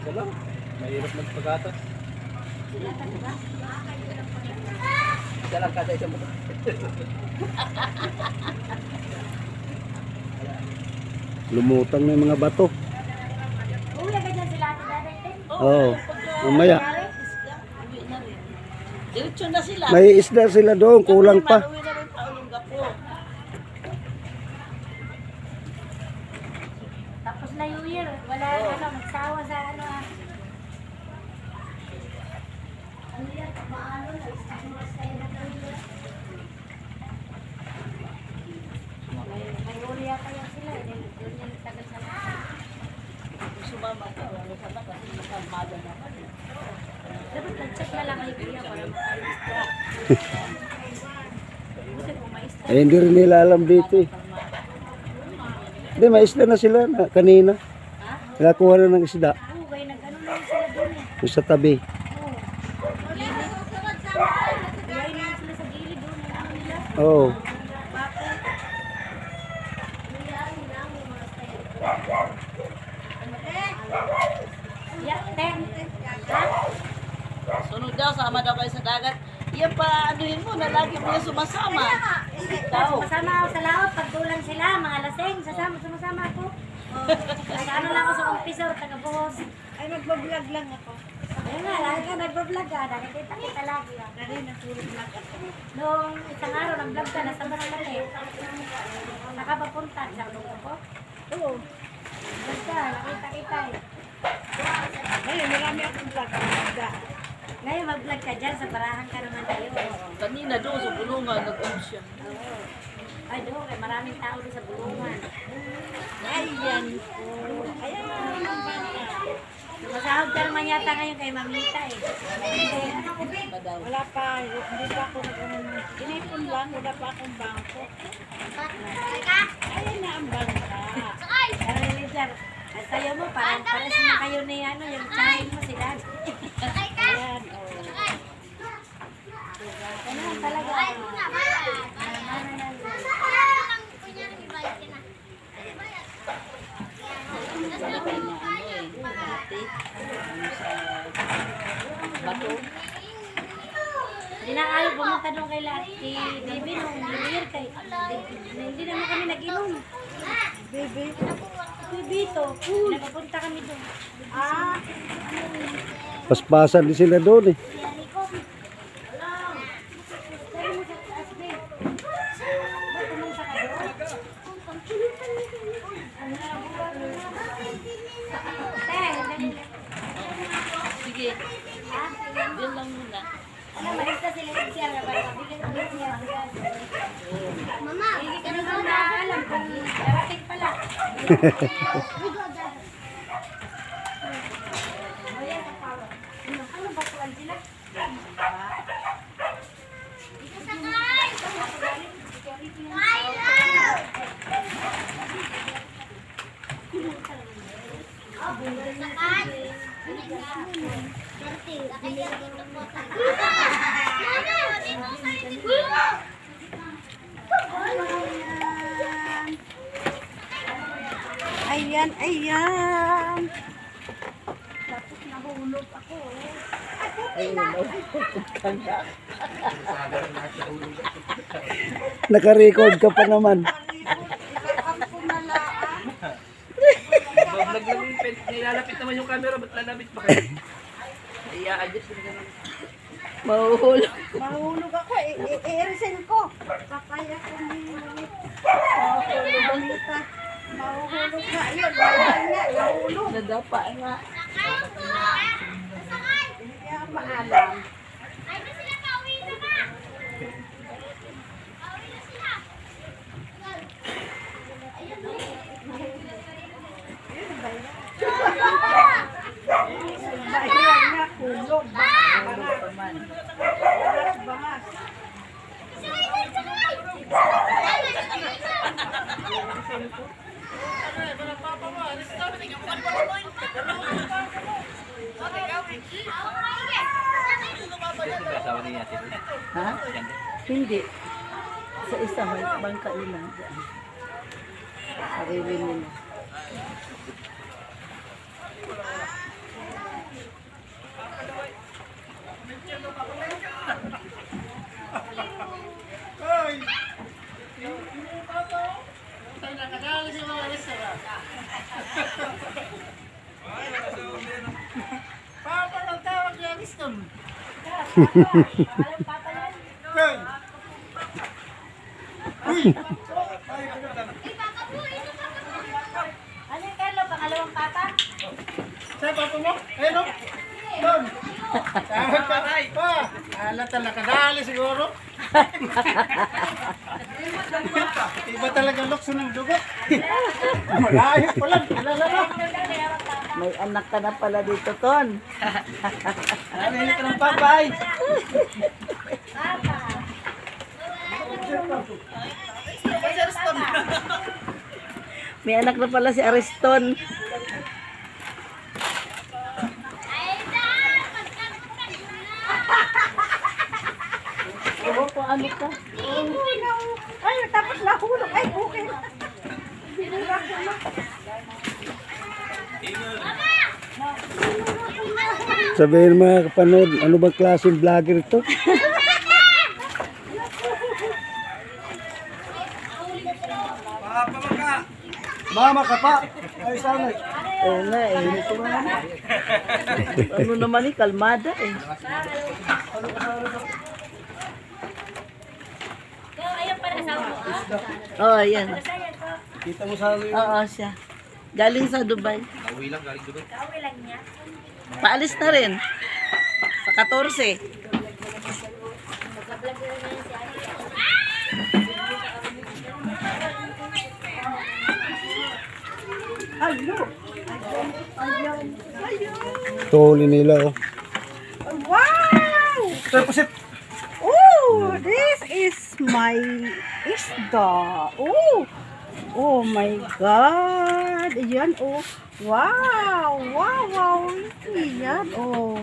Isa lang. Mahirap magpagatas. Isa lang kada isang motor. Lumutang na yung mga bato. Uwi ka dyan sila ate dadating. Oo. Mamaya. Diretso na sila. May isda sila doon. Kulang pa. Uwi na rin pa uling gapo. Tapos na New Year. Wala ano, nagsawa sa ano ah. Ano yan? Maano na. May uli yata yan sila. Doon yan nagtagal sa mga. Sumama ka. Wala ka na kasi nakamada naman. Dapat nag-check na lang kayo kuya para makaistra. Buti kung maistra. Eh, hindi rin nila alam dito eh. Hindi, may isda na sila na, kanina. Nakakuha na ng isda. Oo, kaya nag-ano na yun sila doon eh. Yung sa tabi. Oo. Kaya na sila sa gilid doon. Ano nila? Oo. Yeah, ten. Sunod daw, sama daw kayo sa dagat. Yan pa, anuhin mo na lagi mo yung sumasama. Ikaw. Sumasama ako sa laot, pagdulan sila, mga lasing, sumasama ako. Nag-ano lang ako sa officer, taga-buhos. Ay, magbablog lang ako. Ayun nga, lagi ka nagbablog ka, nakikita-kita lagi. Dali, natulog lang ako. Noong isang araw, nag-vlog ka, nasa Barangay. Nakapapunta, sa lugar ko. Oo. Vlog ka, nakita-kita eh. Ngayon, marami akong vlog. Ngayon, mag-vlog ka dyan, sa barahan ka naman tayo. Kanina doon sa bulungan, nag-on siya. Ay, doon, eh, maraming tao doon sa bulungan. Ayan. Ayan. Masahod ka naman yata ngayon kay Mamita eh. Wala pa. Hindi pa ako inipon lang. Wala pa akong bangko. Ayan na ang bangka. Pero Lizar, sayo mo, pares na kayo ni ano, yung chahin mo sila. Ayan. Ganun talaga. Lalaki na ano eh. Dati. Ano sa bato. Hindi na kayo pumunta doon kay Baby nung New Year kay. Hindi naman kami nag-inom. Baby. Baby to, nagpunta kami doon. Ah, Paspasan din sila doon eh. Sige. Yun lang muna. malista sila yung siya na para mabigyan ko yung siya. Mama, hindi ka naman nakaalam kung darating pala. Ano ba kuwan sila? Ito sakay! Ayan, ayan. Tapos nahulog ako. Naka-record ka pa naman. Vlog lang yung pen. Nilalapit naman yung camera. Ba't lalapit pa kayo? I-adjust na ganun. Mahuhulog. Mahulog ako. I-resin ko. Papaya ko ni Mamita. Mahuhulog na. Ayun, nahulog. Nadapa nga. Hindi ako maalam. Bahiran nga, kulog. Bangas. Asawa ni Ate Ruth. Ha? Hindi. Sa isa may bangka nila dyan. Sarili nila. Ano yung Carlo? Pangalawang papa? Sa pato mo? Ayun o. Doon. Tawag pa. Pa. Ala talaga. Dali siguro. Iba talaga lukso ng dugo. Malayo pa lang. Kilala na. May anak ka na pala dito, Ton. Narinig ka ng papay. May anak na pala si Ariston. Oo, kung ano ka. Ay, tapos nahulog. Ay, okay. Sabihin mga kapanood, ano ba klaseng vlogger ito? Mama ka pa. Ay sana. Oo nga eh. Ano naman eh, kalmada eh. Ayun pala asawa mo. Oo, oh, ayan. Kita mo sa Oo, siya. Galing sa Dubai. Nauwi lang, galing Dubai. Kauwi lang niya. Paalis na rin. Sa 14. Mag-vlog na niya si Ate. Tuhuli nila oh. Wow! Deposit. Oh, this is my isda. Oh, oh my God. Yan, oh. Wow, wow, wow. Yan, oh.